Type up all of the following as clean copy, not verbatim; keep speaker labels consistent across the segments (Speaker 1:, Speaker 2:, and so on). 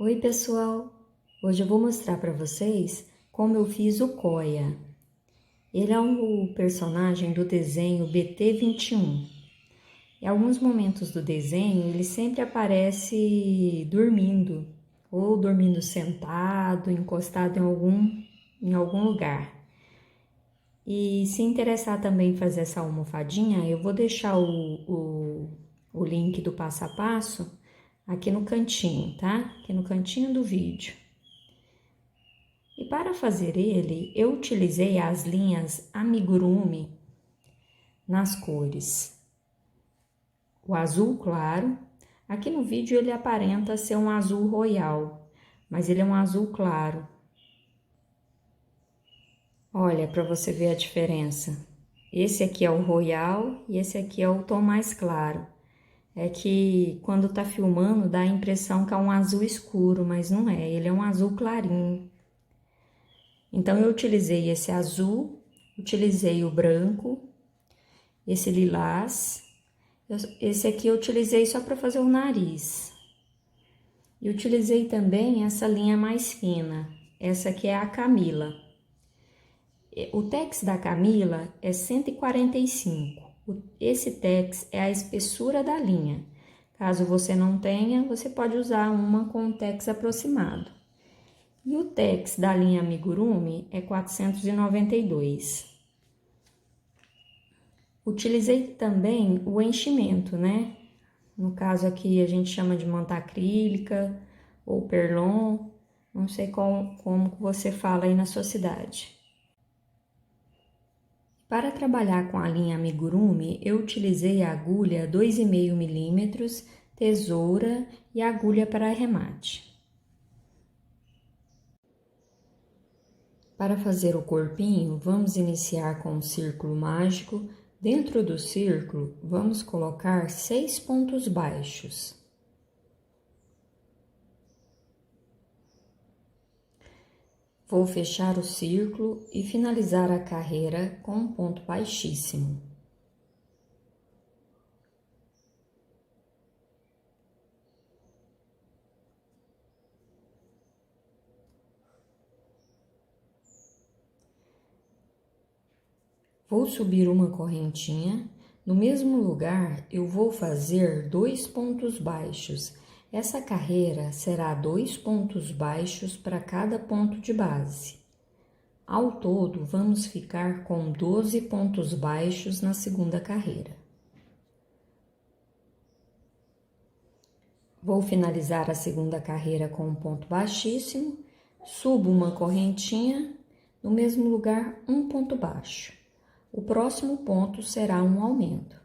Speaker 1: Oi pessoal, hoje eu vou mostrar para vocês como eu fiz o Coia. Ele é um personagem do desenho BT21. Em alguns momentos do desenho ele sempre aparece dormindo, ou dormindo sentado, encostado em algum lugar. E se interessar também em fazer essa almofadinha, eu vou deixar o link do passo a passo aqui no cantinho, tá? Aqui no cantinho do vídeo. E para fazer ele, eu utilizei as linhas amigurumi nas cores o azul claro. Aqui no vídeo ele aparenta ser um azul royal, mas ele é um azul claro. Olha, para você ver a diferença. Esse aqui é o royal e esse aqui é o tom mais claro. É que quando tá filmando dá a impressão que é um azul escuro, mas não é, ele é um azul clarinho. Então eu utilizei esse azul, utilizei o branco, esse lilás, esse aqui eu utilizei só para fazer o nariz. E utilizei também essa linha mais fina, essa aqui é a Camila. O tex da Camila é 145. Esse tex é a espessura da linha. Caso você não tenha, você pode usar uma com um tex aproximado. E o tex da linha amigurumi é 492. Utilizei também o enchimento, né? No caso aqui a gente chama de manta acrílica ou perlon, não sei como você fala aí na sua cidade. Para trabalhar com a linha amigurumi, eu utilizei a agulha 2,5 mm, tesoura e agulha para arremate. Para fazer o corpinho, vamos iniciar com um círculo mágico. Dentro do círculo, vamos colocar 6 pontos baixos. Vou fechar o círculo e finalizar a carreira com um ponto baixíssimo. Vou subir uma correntinha. No mesmo lugar, eu vou fazer 2 pontos baixos. Essa carreira será 2 pontos baixos para cada ponto de base. Ao todo, vamos ficar com 12 pontos baixos na segunda carreira. Vou finalizar a segunda carreira com um ponto baixíssimo, subo uma correntinha, no mesmo lugar, um ponto baixo. O próximo ponto será um aumento.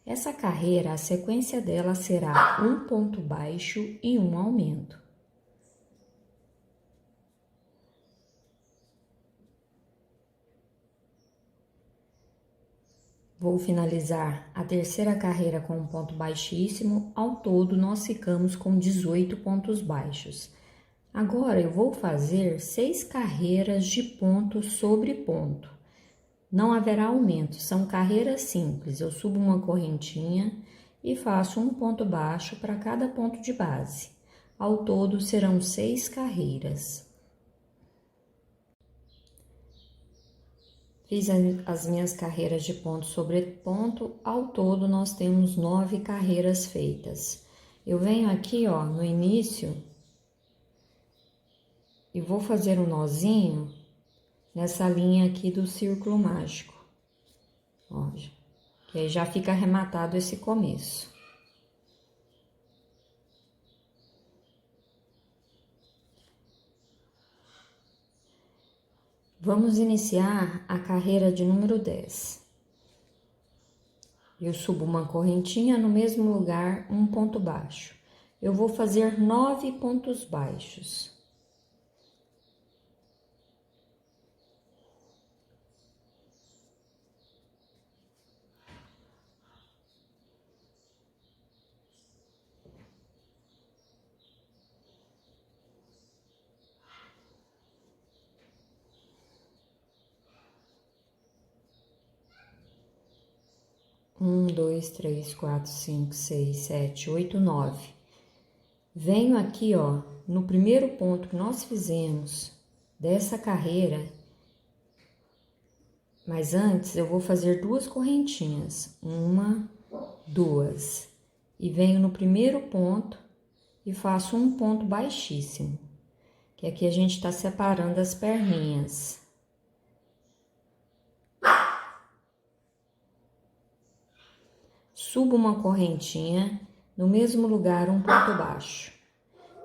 Speaker 1: Essa carreira, a sequência dela será um ponto baixo e um aumento. Vou finalizar a terceira carreira com um ponto baixíssimo. Ao todo, nós ficamos com 18 pontos baixos. Agora, eu vou fazer 6 carreiras de ponto sobre ponto. Não haverá aumento, são carreiras simples. Eu subo uma correntinha e faço um ponto baixo para cada ponto de base. Ao todo, serão 6 carreiras. Fiz as minhas carreiras de ponto sobre ponto, ao todo nós temos 9 carreiras feitas. Eu venho aqui, ó, no início e vou fazer um nozinho nessa linha aqui do círculo mágico. Ó, que aí já fica arrematado esse começo. Vamos iniciar a carreira de número 10. Eu subo uma correntinha, no mesmo lugar, um ponto baixo. Eu vou fazer 9 pontos baixos. Um, dois, três, quatro, cinco, seis, sete, oito, 9. Venho aqui, ó, no primeiro ponto que nós fizemos dessa carreira, mas antes eu vou fazer 2 correntinhas, 1, 2, e venho no primeiro ponto e faço um ponto baixíssimo, que aqui a gente tá separando as perninhas. Subo uma correntinha, no mesmo lugar um ponto baixo.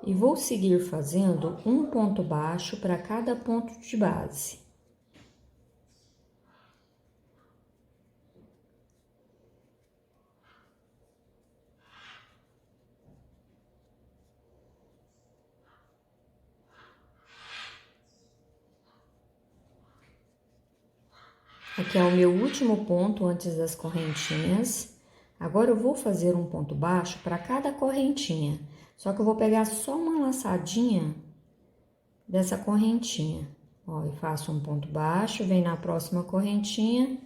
Speaker 1: E vou seguir fazendo um ponto baixo para cada ponto de base. Aqui é o meu último ponto antes das correntinhas. Agora eu vou fazer um ponto baixo para cada correntinha. Só que eu vou pegar só uma laçadinha dessa correntinha. Ó, e faço um ponto baixo, vem na próxima correntinha,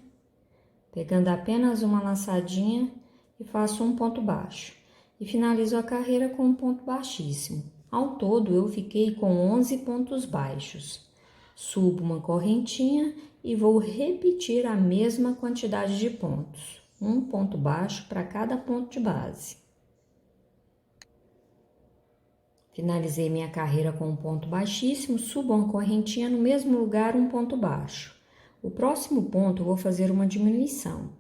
Speaker 1: pegando apenas uma laçadinha e faço um ponto baixo. E finalizo a carreira com um ponto baixíssimo. Ao todo, eu fiquei com 11 pontos baixos. Subo uma correntinha e vou repetir a mesma quantidade de pontos. Um ponto baixo para cada ponto de base. Finalizei minha carreira com um ponto baixíssimo, subo uma correntinha no mesmo lugar, um ponto baixo. O próximo ponto eu vou fazer uma diminuição.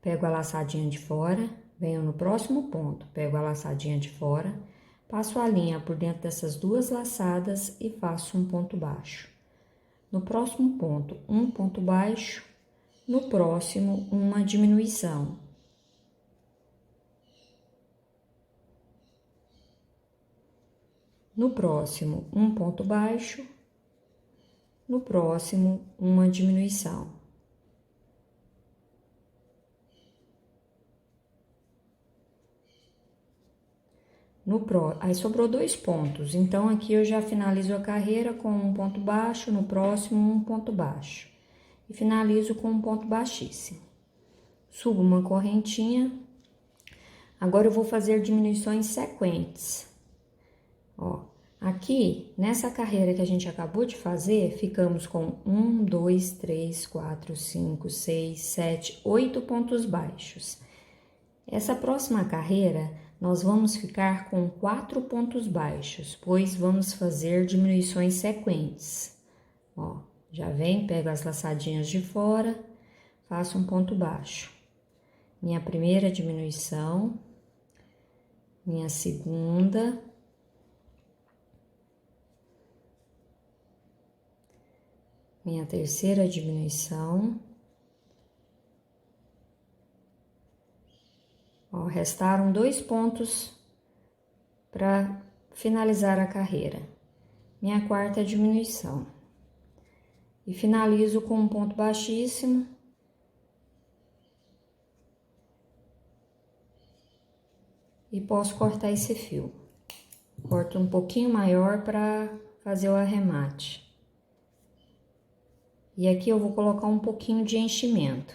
Speaker 1: Pego a laçadinha de fora, venho no próximo ponto, pego a laçadinha de fora, passo a linha por dentro dessas 2 laçadas e faço um ponto baixo. No próximo ponto, um ponto baixo, no próximo, uma diminuição. No próximo, um ponto baixo, no próximo, uma diminuição. Aí sobrou 2 pontos, então aqui eu já finalizo a carreira com um ponto baixo, no próximo um ponto baixo. E finalizo com um ponto baixíssimo. Subo uma correntinha. Agora eu vou fazer diminuições sequentes. Ó, aqui, nessa carreira que a gente acabou de fazer, ficamos com 1, 2, 3, 4, 5, 6, 7, 8 pontos baixos. Essa próxima carreira, nós vamos ficar com 4 pontos baixos, pois vamos fazer diminuições sequentes. Ó, já vem, pego as laçadinhas de fora, faço um ponto baixo. Minha primeira diminuição, minha segunda, minha terceira diminuição. Ó, restaram 2 pontos para finalizar a carreira. Minha quarta diminuição. E finalizo com um ponto baixíssimo. E posso cortar esse fio. Corto um pouquinho maior para fazer o arremate. E aqui eu vou colocar um pouquinho de enchimento.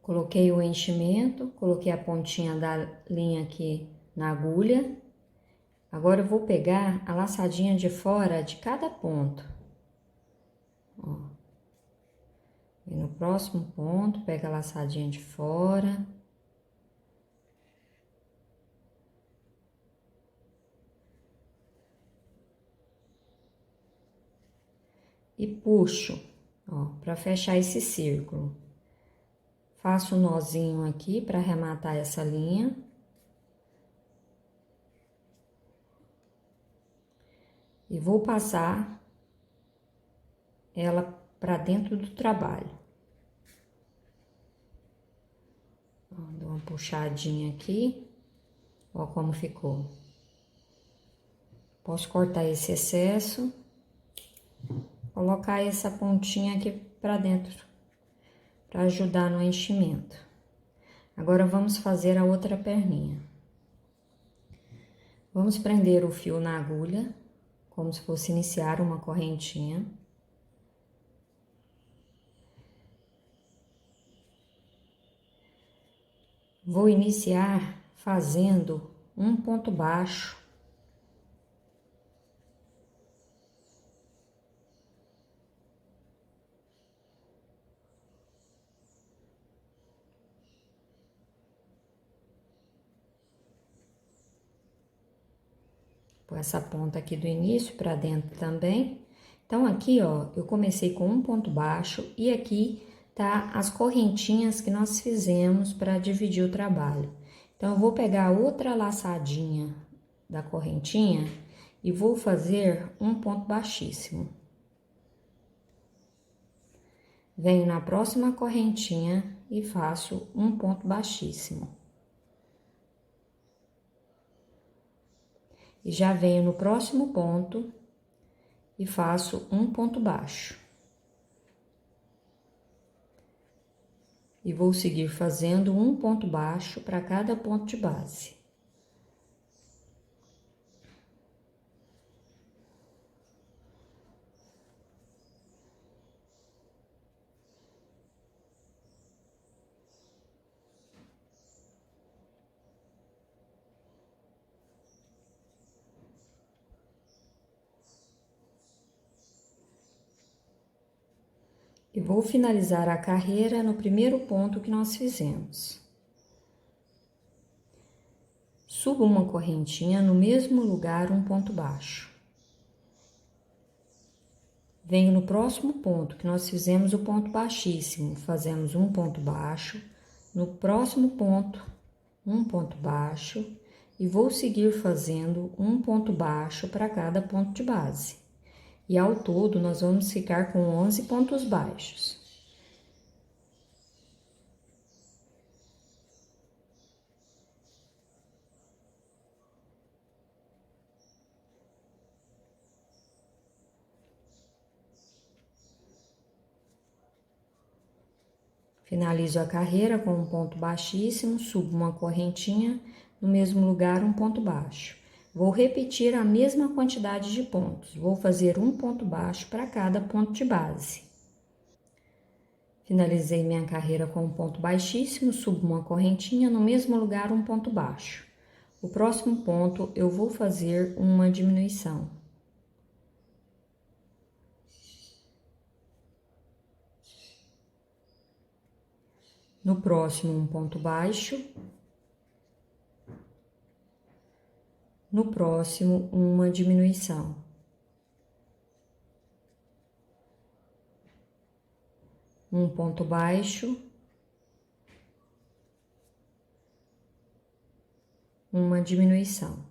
Speaker 1: Coloquei o enchimento, coloquei a pontinha da linha aqui na agulha. Agora eu vou pegar a laçadinha de fora de cada ponto. Ó. E no próximo ponto, pega a laçadinha de fora. E puxo, ó, para fechar esse círculo. Faço um nozinho aqui para arrematar essa linha. E vou passar ela para dentro do trabalho. Ó, dou uma puxadinha aqui, ó como ficou. Posso cortar esse excesso, colocar essa pontinha aqui para dentro, para ajudar no enchimento. Agora, vamos fazer a outra perninha. Vamos prender o fio na agulha, como se fosse iniciar uma correntinha. Vou iniciar fazendo um ponto baixo com essa ponta aqui do início para dentro também. Então, aqui, ó, eu comecei com um ponto baixo e aqui tá as correntinhas que nós fizemos para dividir o trabalho. Então, eu vou pegar outra laçadinha da correntinha e vou fazer um ponto baixíssimo. Venho na próxima correntinha e faço um ponto baixíssimo. E já venho no próximo ponto e faço um ponto baixo. E vou seguir fazendo um ponto baixo para cada ponto de base. E vou finalizar a carreira no primeiro ponto que nós fizemos. Subo uma correntinha no mesmo lugar, um ponto baixo. Venho no próximo ponto que nós fizemos o ponto baixíssimo, fazemos um ponto baixo. No próximo ponto, um ponto baixo. E vou seguir fazendo um ponto baixo para cada ponto de base. E ao todo, nós vamos ficar com 11 pontos baixos. Finalizo a carreira com um ponto baixíssimo, subo uma correntinha, no mesmo lugar um ponto baixo. Vou repetir a mesma quantidade de pontos, vou fazer um ponto baixo para cada ponto de base. Finalizei minha carreira com um ponto baixíssimo, subo uma correntinha, no mesmo lugar um ponto baixo. O próximo ponto eu vou fazer uma diminuição. No próximo, um ponto baixo. No próximo, uma diminuição. Um ponto baixo. Uma diminuição.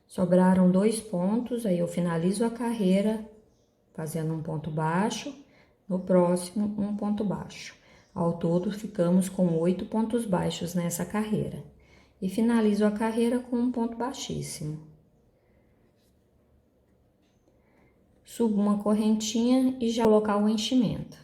Speaker 1: Sobraram 2 pontos, aí eu finalizo a carreira fazendo um ponto baixo. No próximo, um ponto baixo. Ao todo, ficamos com 8 pontos baixos nessa carreira. E finalizo a carreira com um ponto baixíssimo. Subo uma correntinha e já colocar o enchimento.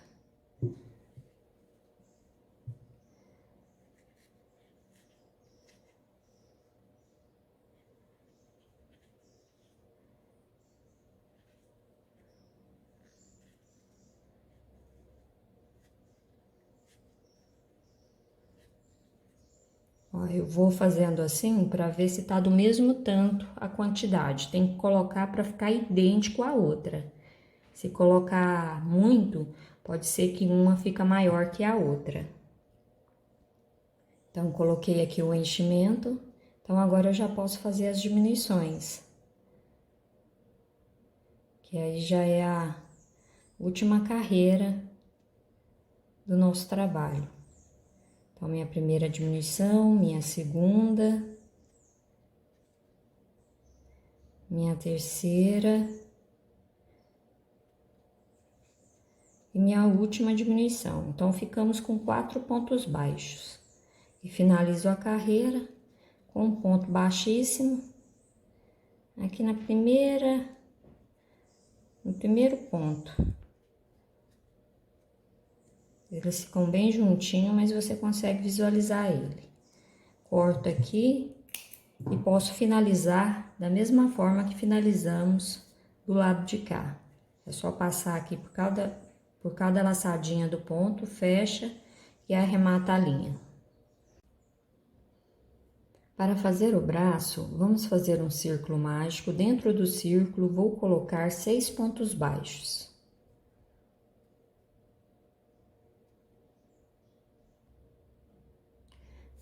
Speaker 1: Ó, eu vou fazendo assim para ver se tá do mesmo tanto a quantidade. Tem que colocar para ficar idêntico à outra. Se colocar muito, pode ser que uma fica maior que a outra. Então, coloquei aqui o enchimento. Então, agora eu já posso fazer as diminuições. Que aí já é a última carreira do nosso trabalho. Então, minha primeira diminuição, minha segunda, minha terceira e minha última diminuição. Então, ficamos com 4 pontos baixos. E finalizo a carreira com um ponto baixíssimo aqui no primeiro ponto. Eles ficam bem juntinho, mas você consegue visualizar ele. Corto aqui e posso finalizar da mesma forma que finalizamos do lado de cá. É só passar aqui por cada laçadinha do ponto, fecha e arremata a linha. Para fazer o braço, vamos fazer um círculo mágico. Dentro do círculo, vou colocar 6 pontos baixos.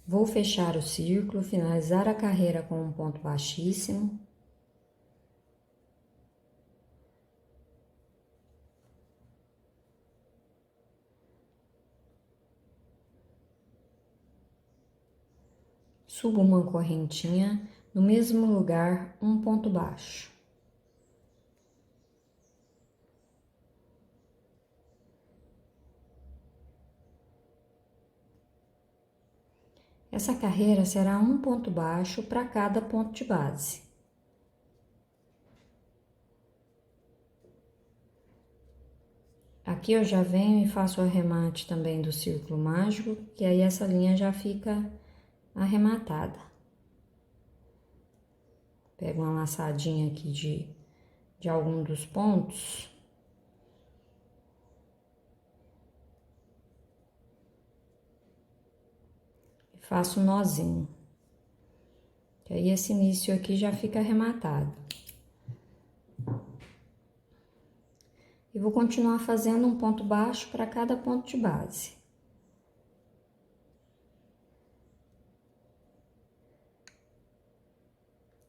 Speaker 1: Vou fechar o círculo, finalizar a carreira com um ponto baixíssimo. Subo uma correntinha, no mesmo lugar, um ponto baixo. Essa carreira será um ponto baixo para cada ponto de base. Aqui eu já venho e faço o arremate também do círculo mágico, que aí essa linha já fica arrematada. Pego uma laçadinha aqui de algum dos pontos. E faço um nozinho. Que aí esse início aqui já fica arrematado. E vou continuar fazendo um ponto baixo para cada ponto de base.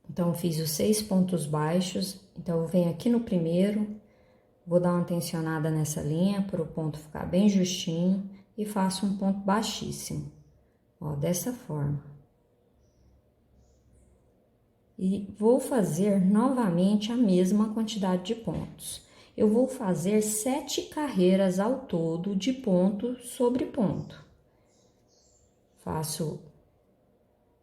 Speaker 1: Então, fiz os 6 pontos baixos, então eu venho aqui no primeiro, vou dar uma tensionada nessa linha para o ponto ficar bem justinho e faço um ponto baixíssimo, ó, dessa forma. E vou fazer novamente a mesma quantidade de pontos. Eu vou fazer 7 carreiras ao todo de ponto sobre ponto. Faço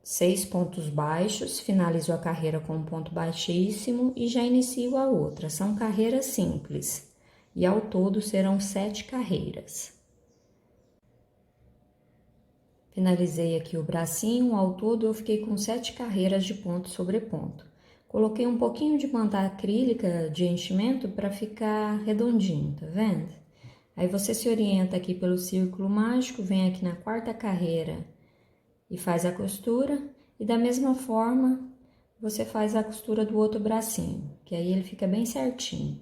Speaker 1: 6 pontos baixos, finalizo a carreira com um ponto baixíssimo e já inicio a outra. São carreiras simples e ao todo serão 7 carreiras. Finalizei aqui o bracinho, ao todo eu fiquei com 7 carreiras de ponto sobre ponto. Coloquei um pouquinho de manta acrílica de enchimento para ficar redondinho, tá vendo? Aí você se orienta aqui pelo círculo mágico, vem aqui na quarta carreira e faz a costura, e da mesma forma você faz a costura do outro bracinho, que aí ele fica bem certinho.